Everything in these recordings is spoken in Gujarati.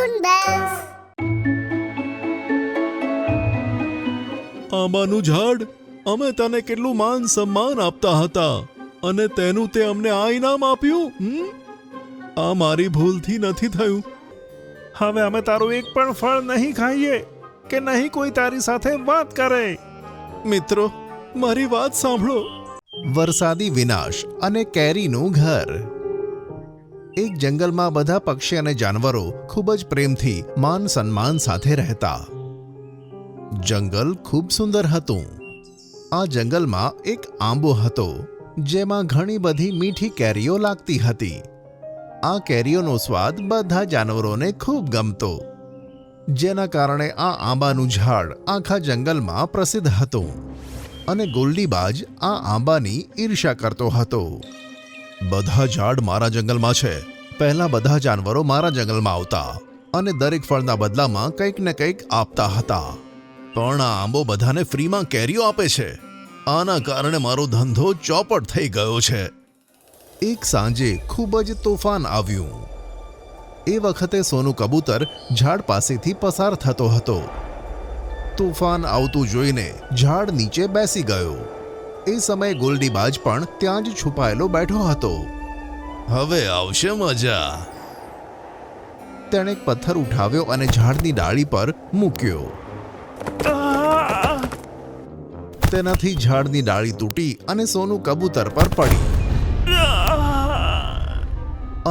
Cartoon Bells. આંબાનું ઝાડ, અમે તને કેટલું માન સન્માન આપતા હતા અને તેનું તે અમને આ ઇનામ આપ્યું. આ મારી ભૂલથી નથી થયું. હવે અમે તારું એક પણ ફળ નહીં ખાઈએ કે નહીં કોઈ તારી સાથે વાત કરે. મિત્રો, મારી વાત સાંભળો. વરસાદી વિનાશ અને કેરીનું ઘર. એક જંગલમાં બધા પક્ષી અને જાનવરો ખૂબ જ પ્રેમથી માન સન્માન સાથે રહેતા. જંગલ ખૂબ સુંદર હતું. આ જંગલમાં એક આંબો હતો જેમાં ઘણી બધી મીઠી કેરીઓ લાગતી હતી. આ કેરીઓનો સ્વાદ બધા જાનવરોને ખૂબ ગમતો, જેના કારણે આ આંબાનું ઝાડ આખા જંગલમાં પ્રસિદ્ધ હતું. અને ગોલ્ડીબાજ આ આંબાની ઈર્ષ્યા કરતો હતો. બધા ઝાડ મારા જંગલમાં છે. પહેલા બધા જાનવરો મારા જંગલમાં આવતા અને દરેક ફળના બદલામાં કંઈક ને કંઈક આપતા હતા. પણ આ આંબો બધાને ફ્રીમાં કેરીઓ આપે છે. આના કારણે મારો ધંધો ચોપટ થઈ ગયો છે. એક સાંજે ખૂબ જ તોફાન આવ્યું. એ વખતે સોનું કબૂતર ઝાડ પાસેથી પસાર થતો હતો. તોફાન આવતું જોઈને ઝાડ નીચે બેસી ગયો. એ સમયે ગોલ્ડીબાજ પણ ત્યાં જ છુપાયેલો બેઠો હતો. હવે આવશે મજા. તેણે એક પથ્થર ઉઠાવ્યો અને ઝાડની ડાળી પર મૂક્યો. તેનાથી ઝાડની ડાળી તૂટી અને સોનું કબૂતર પર પડી.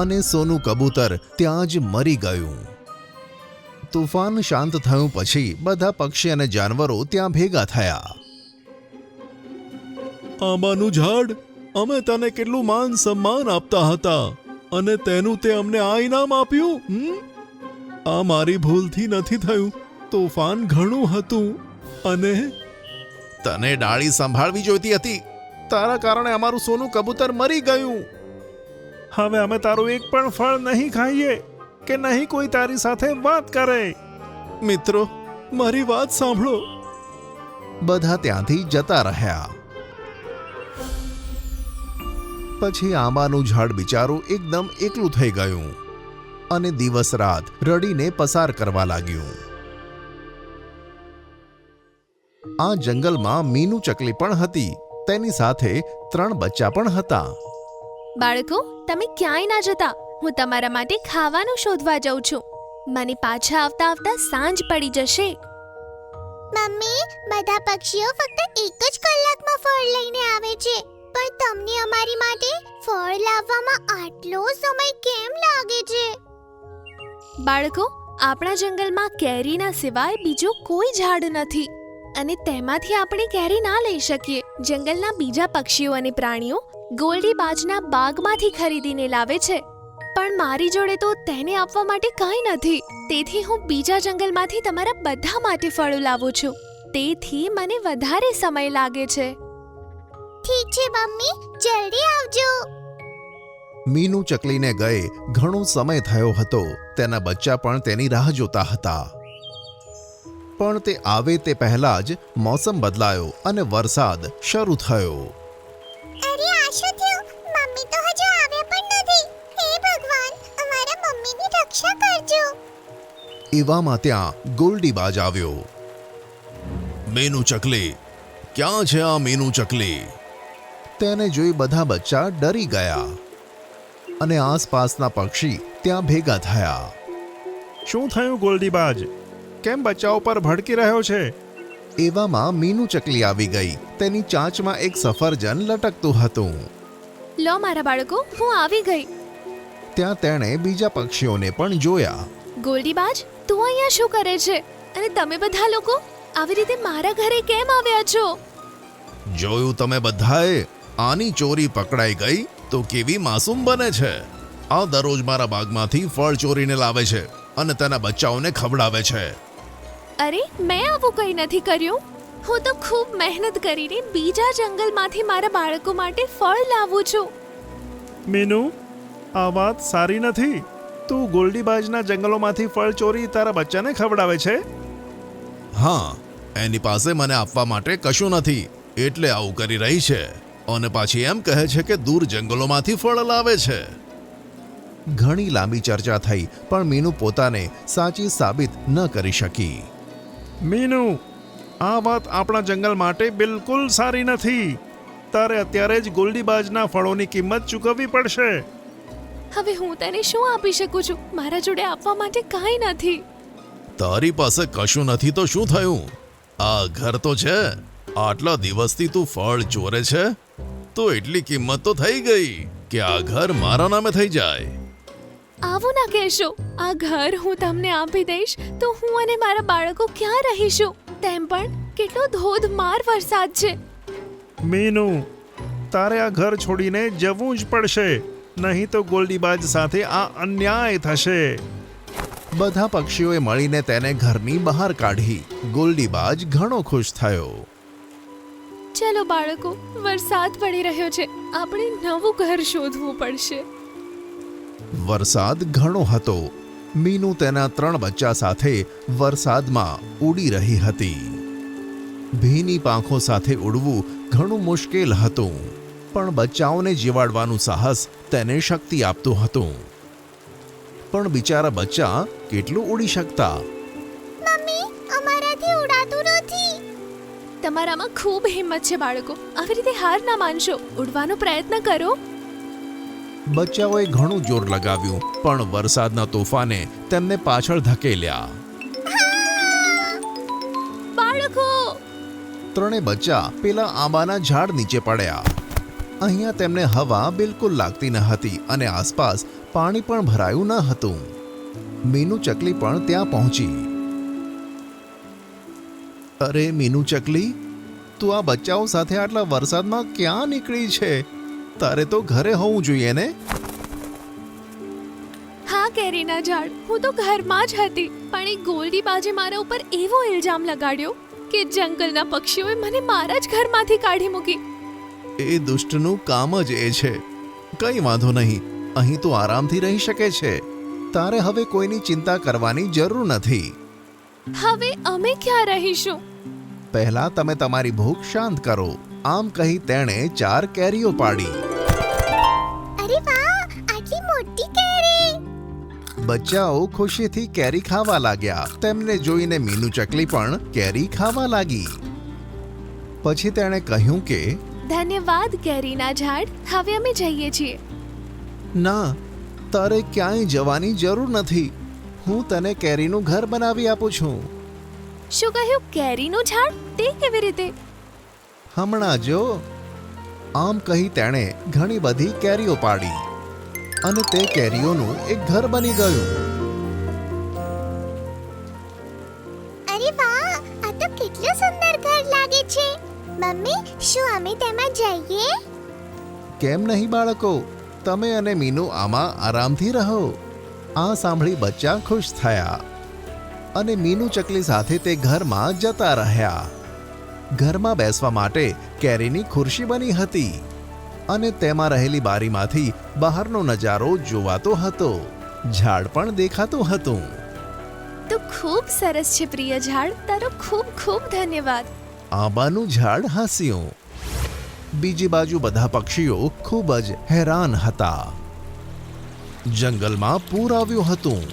અને સોનું કબૂતર ત્યાં જ મરી ગયું. તોફાન શાંત થયું પછી બધા પક્ષી અને જાનવરો ત્યાં ભેગા થયા. આંબાનું ઝાડ, અમે તને કેટલું માન સન્માન આપતા હતા અને તેનું તે અમને આ ઇનામ આપ્યું. આ મારી ભૂલથી નથી થયું. તોફાન ઘણું હતું અને તને ડાળી સંભાળવી જોઈતી હતી. તારા કારણે અમારું સોનું કબૂતર મરી ગયું. હવે અમે તારું એક પણ ફળ નહીં ખાઈએ કે નહીં કોઈ તારી સાથે વાત કરે. મિત્રો, મારી વાત સાંભળો. બધા ત્યાંથી જતા રહ્યા. પછી આંબાનું ઝાડ બિચારું એકદમ એકલું થઈ ગયું અને દિવસ રાત રડીને પસાર કરવા લાગ્યું. આ જંગલમાં મીનુ ચકલી પણ હતી. તેની સાથે 3 બચ્ચા પણ હતા. બાળકો, તમે ક્યાંય ના જતા. હું તમારા માટે ખાવાનું શોધવા જાઉં છું. મને પાછા આવતા આવતા સાંજ પડી જશે. મમ્મી, બધા પક્ષીઓ ફક્ત એક જ કલાકમાં ફળ લઈને આવે છે, પણ તમને અમારી માટે ફળ લાવવામાં આટલો સમય કેમ લાગે છે? બાળકો, આપણા જંગલમાં કેરીના સિવાય બીજું કોઈ ઝાડ નથી અને તેમાંથી આપણે કેરી ના લઈ શકીએ. જંગલના બીજા પક્ષીઓ અને પ્રાણીઓ ગોલ્ડીબાજના બાગમાંથી ખરીદીને લાવે છે, પણ મારી જોડે તો તેને આપવા માટે કંઈ નથી. તેથી હું બીજા જંગલમાંથી તમારા બધા માટે ફળો લાવું છું. તેથી મને વધારે સમય લાગે છે. ઠીક છે મમ્મી, જલ્દી આવજો. મીનુ ચકલીને ગયે ઘણો સમય થયો હતો. તેના બચ્ચા પણ તેની રાહ જોતા હતા. પણ તે આવે તે પહેલા જ મોસમ બદલાયો અને વરસાદ શરૂ થયો. અરે, આ શું થયું? મમ્મી તો હજુ આવ્યા પણ નથી. હે ભગવાન, અમારા મમ્મીની રક્ષા કરજો. એવામાં ત્યાં ગોલ્ડીબાજ આવ્યો. મીનુ ચકલી, ક્યાં છે આ મીનુ ચકલી? તેને જોઈ બધા બચ્ચા ડરી ગયા અને આસપાસના પક્ષી ત્યાં ભેગા થયા. શું થયું ગોલ્ડીબાજ? કેમ બચ્ચાઓ પર ભડકી રહ્યો છે? એવામાં મીનુ ચકલી આવી ગઈ. તેની ચાંચમાં એક સફરજન લટકતું હતું. લો મારા બાળકો, હું આવી ગઈ. ત્યાં તેણે બીજા પક્ષીઓને પણ જોયા. ગોલ્ડીબાજ, તું અહીંયા શું કરે છે? અને તમે બધા લોકો આવી રીતે મારા ઘરે કેમ આવ્યા છો? જોયું તમે બધાએ? આની ચોરી પકડાઈ ગઈ તો કેવી માસૂમ બને છે. આ દરરોજ મારા બાગમાંથી ફળ ચોરીને લાવે છે અને તેના બચ્ચાઓને ખવડાવે છે. અરે, મેં આવું કંઈ નથી કર્યું. હું તો ખૂબ મહેનત કરીને બીજા જંગલમાંથી મારા બાળકો માટે ફળ લાવું છું. મીનુ, આ વાત સારી નથી. તું ગોલ્ડીબાજના જંગલોમાંથી ફળ ચોરી તારા બચ્ચાને ખવડાવે છે? હા, એની પાસે મને આપવા માટે કશું નથી એટલે આવું કરી રહી છે. અને પાછી એમ કહે છે કે દૂર જંગલોમાંથી ફળ લાવે છે. ઘણી લાંબી ચર્ચા થઈ પણ મીનુ પોતાને સાચી સાબિત ન કરી શકી. મીનુ, આ વાત આપણા જંગલ માટે બિલકુલ સારી નથી. તારે અત્યારે જ ગોલ્ડીબાજના ફળોની કિંમત ચૂકવવી પડશે. હવે હું તને શું આપી શકું છું? મારા જોડે આપવા માટે કાંઈ નથી. તારી પાસે કશું નથી તો શું થયું? આ ઘર તો છે. આટલા દિવસથી તું ફળ ચોરે છે તો એટલી કિંમત તો થઈ ગઈ કે આ ઘર મારા નામે થઈ જાય. આવું ના કહેશો. આ ઘર હું તમને આપી દઈશ તો હું અને મારા બાળકો ક્યાં રહીશું? તેમ પણ કેટલો ધોધમાર વરસાદ છે. મીનુ, તારે આ ઘર છોડીને જવું જ પડશે, નહીં તો ગોલ્ડીબાજ સાથે આ અન્યાય થશે. બધા પક્ષીઓએ મળીને તેને ઘરની બહાર કાઢી. ગોલ્ડીબાજ ઘણો ખુશ થયો. ચલો બાળકો, વરસાદ પડી રહ્યો છે. આપણે નવું ઘર શોધવું પડશે. વરસાદ ઘણો હતો. મીનુ તેના 3 બચ્ચા સાથે વરસાદમાં ઉડી રહી હતી. ભીની પાંખો સાથે ઉડવું ઘણું મુશ્કેલ હતું, પણ બચ્ચાઓને જીવાડવાનું સાહસ તેને શક્તિ આપતું હતું. પણ બિચારા બચ્ચા કેટલું ઉડી શકતા? મમ્મી, અમારાથી ઉડાતું નથી. તમારામાં ખૂબ હિંમત છે બાળકો. આવી રીતે હાર ના માનશો. ઉડવાનો પ્રયત્ન કરો. બચ્ચાઓએ ઘણું જોર લગાવ્યું પણ વરસાદના તોફાને તેમને પાછળ ધકેલ્યા. બાળકો, 3 બચ્ચા પેલા આંબાના ઝાડ નીચે પડ્યા. અહીંયા તેમને હવા બિલકુલ લાગતી ન હતી અને આસપાસ પાણી પણ ભરાયું ન હતું. મીનુ ચકલી પણ ત્યાં પહોંચી. અરે મીનુ ચકલી, તું આ બચ્ચાઓ સાથે આટલા વરસાદમાં ક્યાં નીકળી છે? તારે તો ઘરે હોવું જોઈએ ને. હા કેરીના ઝાડ, હું તો ઘરમાં જ હતી, પણ એક ગોલ્ડીબાજે મારા ઉપર એવો ઇલ્ઝામ લગાડ્યો કે જંગલના પક્ષીઓએ મને મારા જ ઘરમાંથી કાઢી મૂકી. એ દુષ્ટનું કામ જ એ છે. કંઈ વાંધો નહીં, અહીં તો આરામથી રહી શકે છે. તારે હવે કોઈની ચિંતા કરવાની જરૂર નથી. હવે અમે ક્યાં રહીશું? પહેલા તમે તમારી ભૂખ શાંત કરો. આમ કહી તેણે 4 કેરીઓ પાડી. અરે વાહ, આટલી મોટી કેરી! બચ્ચાઓ ખુશીથી કેરી ખાવા લાગ્યા. તેમને જોઈને મીનુ ચકલી પણ કેરી ખાવા લાગી. પછી તેણે કહ્યું કે ધન્યવાદ કેરીના ઝાડ. હવે અમે જઈએ છીએ. ના, તારે ક્યાંય જવાની જરૂર નથી. હું તને કેરીનું ઘર બનાવી આપું છું. શું કહ્યું? કેરીનું ઝાડ? તે કેવી રીતે? હમણાં જો. આમ કહી તેણે ઘણી બધી કેરીઓ પાડી અને તે કેરીઓનું એક ઘર બની ગયું. અરે વાહ, આ તો કેટલું સુંદર ઘર લાગે છે. મમ્મી, શું અમે તેમાં જઈએ? કેમ નહીં બાળકો, તમે અને મીનુ આમાં આરામથી રહો. આ સાંભળી બચ્ચા ખુશ થયા અને મીનુ ચકલી સાથે તે ઘરમાં જતા રહ્યા. ઘરમાં બેસવા માટે કેરીની ખુરશી બની હતી અને તેમાં રહેલી બારીમાંથી બહારનો નજારો જોવાતો હતો. ઝાડ પણ દેખાતું હતું. તો ખૂબ સરસ છે પ્રિય ઝાડ. તારો ખૂબ ખૂબ ધન્યવાદ. આંબાનું ઝાડ હસ્યું. બીજી બાજુ બધા પક્ષીઓ ખૂબ જ હેરાન હતા. જંગલમાં પૂર આવ્યું હતું.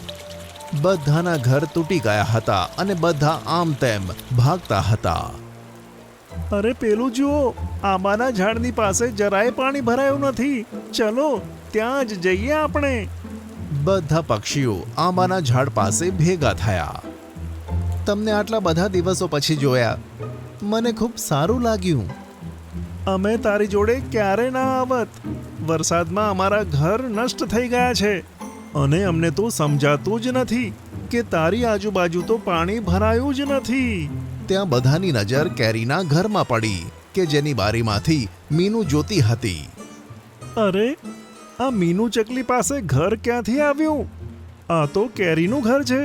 બધાના ઘર તૂટી ગયા હતા અને બધા આમ તેમ ભાગતા હતા. અરે પેલું જુઓ, આંબાના ઝાડની પાસે જરાય પાણી ભરાયું નથી. ચલો ત્યાં જ જઈએ આપણે. બધા પક્ષીઓ આંબાના ઝાડ પાસે ભેગા થયા. તમને આટલા બધા દિવસો પછી જોયા. મને ખૂબ સારું લાગ્યું. અમે તારી જોડે ક્યારે ના આવત. વરસાદમાં અમારા ઘર નષ્ટ થઈ ગયા છે અને અમને તો સમજાતું જ નથી કે તારી આજુબાજુ તો પાણી ભરાયું જ નથી. ત્યાં બધાની નજર કેરીના ઘરમાં પડી કે જેની બારીમાંથી મીનુ જોતી હતી. અરે, આ મીનુ ચકલી પાસે ઘર ક્યાંથી આવ્યું? આ તો કેરીનું ઘર છે.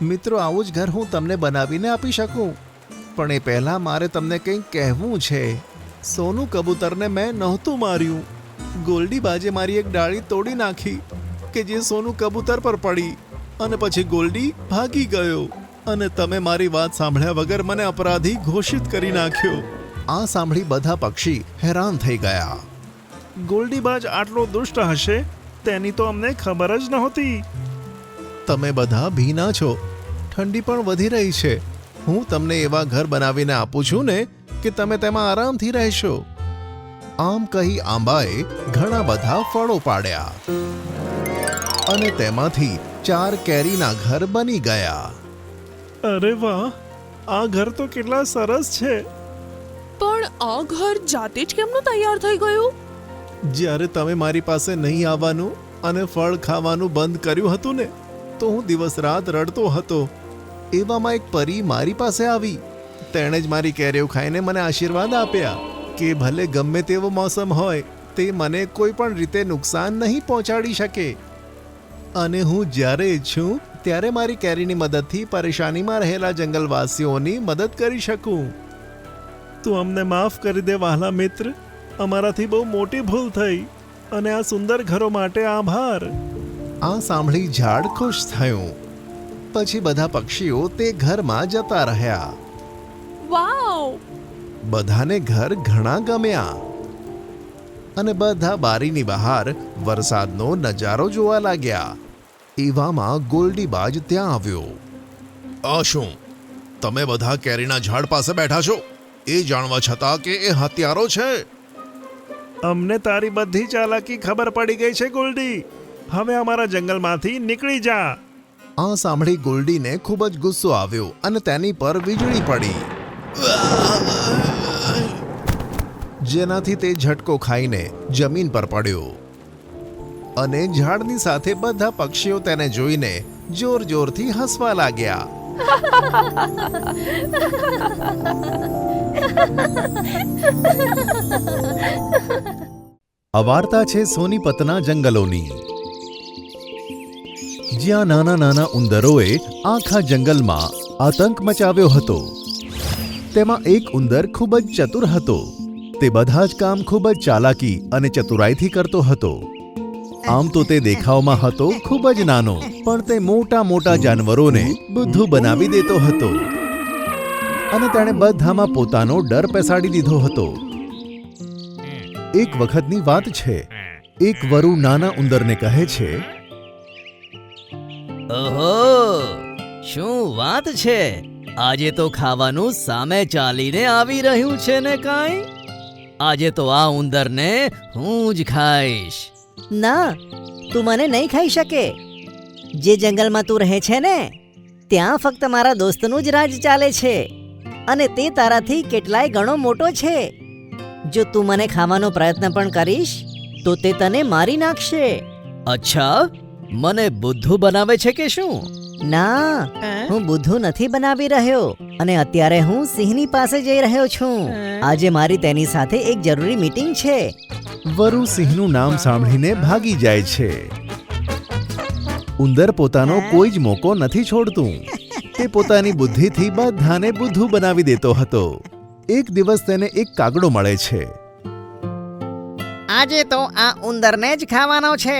મિત્રો, આવું જ ઘર હું તમને બનાવીને આપી શકું, પણ એ પહેલા મારે તમને કંઈક કહેવું છે. સોનું કબૂતરને મેં નહોતું માર્યું. ગોલ્ડીબાજે મારી એક ડાળી તોડી નાખી કે જે સોનું કબૂતર પર પડી અને પછી ગોલ્ડી ભાગી ગયો અને તમે મારી વાત સાંભળ્યા વગર મને અપરાધી ઘોષિત કરી નાખ્યો. આ સાંભળી બધા પક્ષી હેરાન થઈ ગયા. ગોલ્ડીબાજ આટલો દુષ્ટ હશે તેની તો અમને ખબર જ નહોતી. તમે બધા ભીના છો, ઠંડી પણ વધી રહી છે. હું તમને એવા ઘર બનાવીને આપું છું ને કે તમે તેમાં આરામથી રહેશો. આમ કહી આંબાએ ઘણા બધા ફળો પાડ્યા અને તેમાંથી 4 કેરીના ઘર બની ગયા. અરે વાહ, આ ઘર તો કેટલા સરસ છે. પણ આ ઘર જાતે જ કેમનું તૈયાર થઈ ગયું? જ્યારે તમે મારી પાસે નહીં આવવાનું અને ફળ ખાવાનું બંધ કર્યું હતું ને, તો હું દિવસ રાત રડતો હતો. એવામાં એક પરી મારી પાસે આવી. તેણે જ મારી કેરીઓ ખાઈને મને આશીર્વાદ આપ્યા કે ભલે ગમે તેવો મોસમ હોય, તે મને કોઈ પણ રીતે નુકસાન નહીં પહોંચાડી શકે અને હું જ્યારે ઈચ્છું ત્યારે મારી કેરીની મદદથી પરેશાનીમાં રહેલા જંગલવાસીઓની મદદ કરી શકું. તું અમને માફ કરી દે વહાલા મિત્ર. અમારાથી બહુ મોટી ભૂલ થઈ અને આ સુંદર ઘરો માટે આભાર. આ સાંભળી ઝાડ ખુશ થયું. પછી બધા પક્ષીઓ તે ઘરમાં જતા રહ્યા. વાવ! બધાને ઘર ઘણા ગમ્યા અને બધા બારીની બહાર વરસાદનો નજારો જોવા લાગ્યા. એવામાં ગોલ્ડીબાજ ત્યાં આવ્યો. આ શું, તમે બધા કેરીના ઝાડ પાસે બેઠા છો એ જાણવા છતાં કે એ હત્યારો છે? અમને તારી બધી ચાલાકી ખબર પડી ગઈ છે ગોલ્ડી. હવે અમારા જંગલમાંથી નીકળી જા. આ સાંભળી ગોલ્ડીને ખૂબ જ ગુસ્સો આવ્યો અને તેની પર વીજળી પડી, જેનાથી તે ઝટકો ખાઈને જમીન પર પડ્યો અને ઝાડની સાથે બધા પક્ષીઓ તેને જોઈને જોર જોરથી હસવા લાગ્યા. આ વાર્તા છે સોનીપતના જંગલોની, જ્યાં નાના નાના ઉંદરોએ આખા જંગલમાં આતંક મચાવ્યો હતો. તેમાં એક ઉંદર ખૂબ જ ચતુર હતો. તે બધા જ કામ ખૂબ જ ચાલાકી અને ચતુરાઈથી કરતો હતો. આમ તો તે દેખાવમાં હતો ખૂબ જ નાનો, પણ તે મોટા મોટા જાનવરોને બુદ્ધુ બનાવી દેતો હતો અને તેણે બધામાં પોતાનો ડર પેસાડી દીધો હતો. એક વખતની વાત છે. એક વરુ નાના ઉંદરને કહે છે, ઓહો, શું વાત છે! આજે તો ખાવાનું સામે ચાલીને આવી રહ્યું છે ને કાંઈ? આજે તો આ ઉંદરને હું જ ખાઈશ. ના, તું મને નહીં ખાઈ શકે. જે જંગલમાં તું રહે છે ને, ત્યાં ફક્ત મારા દોસ્તનું જ રાજ ચાલે છે અને તે તારાથી કેટલાય ગણો મોટો છે. જો તું મને ખાવાનો પ્રયત્ન પણ કરીશ તો તે તને મારી નાખશે. અચ્છા, મને બુદ્ધુ બનાવે છે કે શું? ના, હું બુદ્ધુ નથી બનાવી રહ્યો અને અત્યારે હું સિંહની પાસે જઈ રહ્યો છું. આજે મારી તેની સાથે એક જરૂરી મીટિંગ છે. વરુ સિંહનું નામ સાંભળીને ભાગી જાય છે. ઉંદર પોતાનો કોઈ જ મોકો નથી છોડતું. તે પોતાની બુદ્ધિથી બધાને બુદ્ધુ બનાવી દેતો હતો. એક દિવસ તેને એક કાગડો મળે છે. આજે તો આ ઉંદરને જ ખાવાનો છે.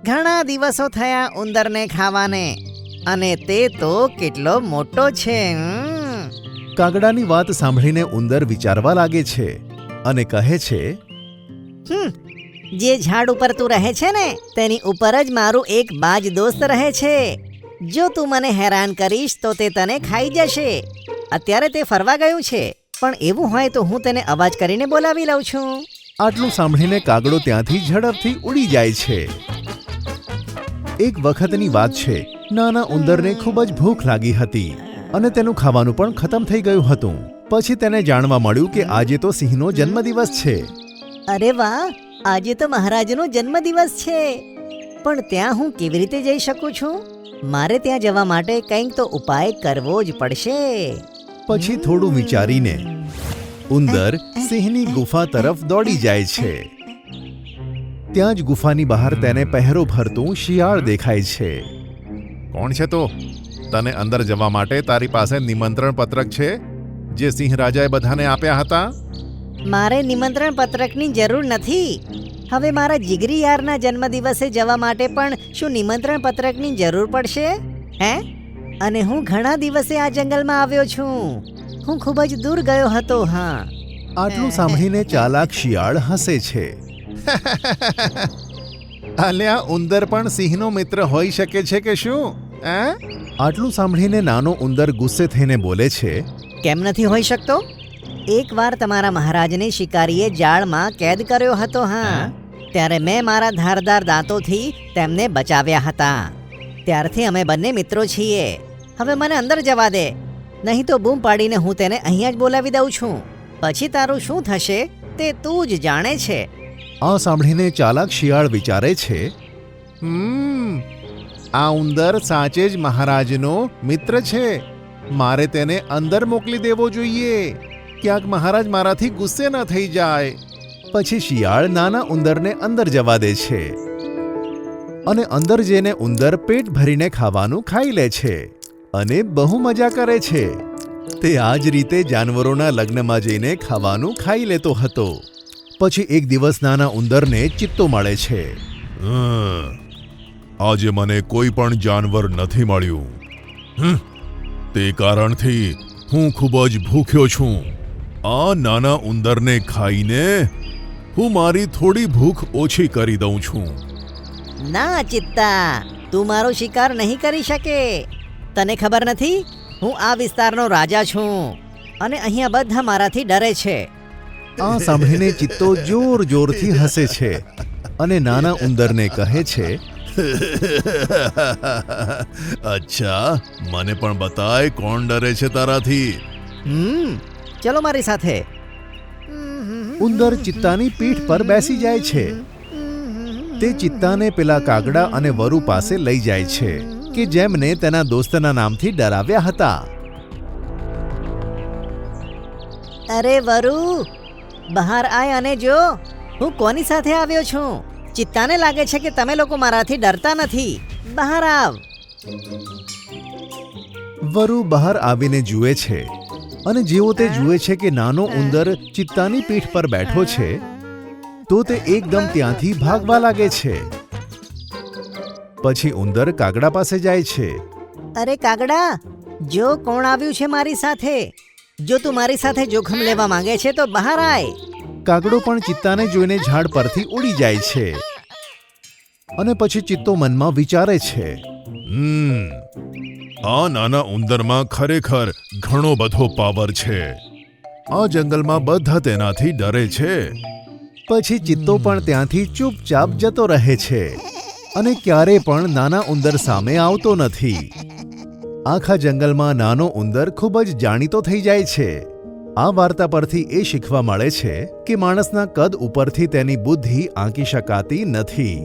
ઘણા દિવસો થયા ઉંદરને ખાવાને અને તે તો કેટલો મોટો છે. કાગડાની વાત સાંભળીને ઉંદર વિચારવા લાગે છે અને કહે છે, જે ઝાડ ઉપર તું રહે છે ને, તેની ઉપર જ મારું એક બાજ દોસ્ત રહે છે. જો તું મને હેરાન કરીશ તો તે તને ખાઈ જશે. અત્યારે તે ફરવા ગયું છે, પણ એવું હોય તો હું તેને અવાજ કરીને બોલાવી લઉં છું. આટલું સાંભળીને કાગડો ત્યાંથી ઝડપથી ઉડી જાય છે. એક વખતની વાત છે. નાના ઉંદરને ખૂબ જ ભૂખ લાગી હતી અને તેનું ખાવાનું પણ ખતમ થઈ ગયું હતું. પછી તેને જાણવા મળ્યું કે આજે તો સિંહનો જન્મદિવસ છે. અરે વાહ, આજે તો મહારાજનો જન્મદિવસ છે. પણ ત્યાં હું કેવી રીતે જઈ શકું છું? મારે ત્યાં જવા માટે કંઈક તો ઉપાય કરવો જ પડશે. પછી થોડું વિચારીને ઉંદર સિંહની ગુફા તરફ દોડી જાય છે. ત્યાં જ ગુફાની બહાર તેને પહેરો ભરતું શિયાળ દેખાય છે. કોણ છે તો? તને અંદર જવા માટે તારી પાસે નિમંત્રણ પત્રક છે જે સિંહ રાજાએ બધાને આપ્યા હતા? મારે નિમંત્રણ પત્રકની જરૂર નથી. હવે મારા જીગરી યારના જન્મદિવસે જવા માટે પણ શું નિમંત્રણ પત્રકની જરૂર પડશે? હે? અને હું ઘણા દિવસે આ જંગલમાં આવ્યો છું. હું ખૂબ જ દૂર ગયો હતો. હા. આટલું સાંભળીને ચાલાક શિયાળ હસે છે. અલ્યા ઉંદર પણ સિંહનો મિત્ર હોઈ શકે છે કે શું આટલું સાંભળીને નાનો ઉંદર ગુસ્સે થઈને બોલે છે, કેમ નથી હોઈ શકતો? એકવાર તમારા મહારાજને શિકારીએ જાળમાં કેદ કર્યો હતો. હા, ત્યારે મેં મારા ધારદાર દાંતોથી તેમને બચાવ્યા હતા. ત્યારથી અમે બંને મિત્રો છીએ. હવે મને અંદર જવા દે, નહીં તો બૂમ પાડીને હું તેને અહીંયા જ બોલાવી દઉં છું. પછી તારું શું થશે તે તું જ જાણે છે. આ સાંભળીને ચાલાક શિયાળ વિચારે છે, આ ઉંદર સાચે જ મહારાજનો મિત્ર છે. મારે તેને અંદર મોકલી દેવો જોઈએ, ક્યાંક મહારાજ મારાથી ગુસ્સે ન થઈ જાય. પછી શિયાળ નાના ઉંદરને અંદર જવા દે છે અને અંદર જઈને ઉંદર પેટ ભરીને ખાવાનું ખાઈ લે છે અને બહુ મજા કરે છે. તે આ જ રીતે જાનવરોના લગ્નમાં જઈને ખાવાનું ખાઈ લેતો હતો. પછી એક દિવસ નાના ઉંદરને ચિત્તો મળે છે. આજે મને કોઈ પણ જાનવર નથી મળ્યું. તે કારણથી હું ખૂબ જ ભૂખ્યો છું. આ નાના ઉંદરને ખાઈને હું મારી થોડી ભૂખ ઓછી કરી દઉં છું. ના ચિત્તા, તું મારો શિકાર નહીં કરી શકે. તને ખબર નથી, હું આ વિસ્તારનો રાજા છું અને અહીંયા બધા મારાથી ડરે છે. આ સાંભળીને ચિત્તો જોર જોરથી હસે છે અને નાના ઉંદરને કહે છે, અચ્છા, મને પણ બતાય કોણ ડરે છે તારાથી. ચલો મારી સાથે. ઉંદર ચિત્તાની પીઠ પર બેસી જાય છે. તે ચિત્તાને પેલા કાગડા અને વરુ પાસે લઈ જાય છે કે જેમને તેના દોસ્તના નામથી ડરાવ્યા હતા. અરે વરુ, બહાર આય અને જો હું કોની સાથે આવ્યો છું. ચિત્તાને લાગે છે કે તમે લોકો મારાથી ડરતા નથી. બહાર આવ. વરુ બહાર આવીને જુએ છે અને જેવો તે જુએ છે કે નાનો ઉંદર ચિત્તાની પીઠ પર બેઠો છે તો તે એકદમ ત્યાંથી ભાગવા લાગે છે. પછી ઉંદર કાગડા પાસે જાય છે. અરે કાગડા, જો કોણ આવ્યું છે મારી સાથે. જો તું મારી સાથે જોખમ લેવા માંગે છે તો બહાર આય. કાગડો પણ ચિત્તાને જોઈને ઝાડ પરથી ઉડી જાય છે અને પછી ચિત્તો મનમાં વિચારે છે, આ નાના ઉંદરમાં ખરેખર ઘણો બધો પાવર છે. આ જંગલમાં બધા તેનાથી ડરે છે. પછી ચિત્તો પણ ત્યાંથી ચૂપચાપ જતો રહે છે અને ક્યારે પણ નાના ઉંદર સામે આવતો નથી. આખા જંગલમાં નાનો ઉંદર ખૂબ જ જાણીતો થઈ જાય છે. આ વાર્તા પરથી એ શીખવા મળે છે કે માણસના કદ ઉપરથી તેની બુદ્ધિ આંકી શકાતી નથી,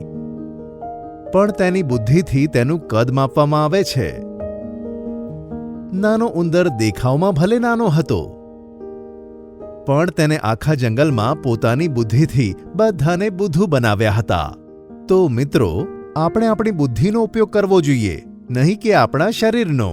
પણ તેની બુદ્ધિથી તેનું કદ માપવામાં આવે છે. નાનો ઉંદર દેખાવમાં ભલે નાનો હતો, પણ તેને આખા જંગલમાં પોતાની બુદ્ધિથી બધાને બુદ્ધુ બનાવ્યા હતા. તો મિત્રો, આપણે આપણી બુદ્ધિનો ઉપયોગ કરવો જોઈએ, નહીં કે આપણા શરીરનો.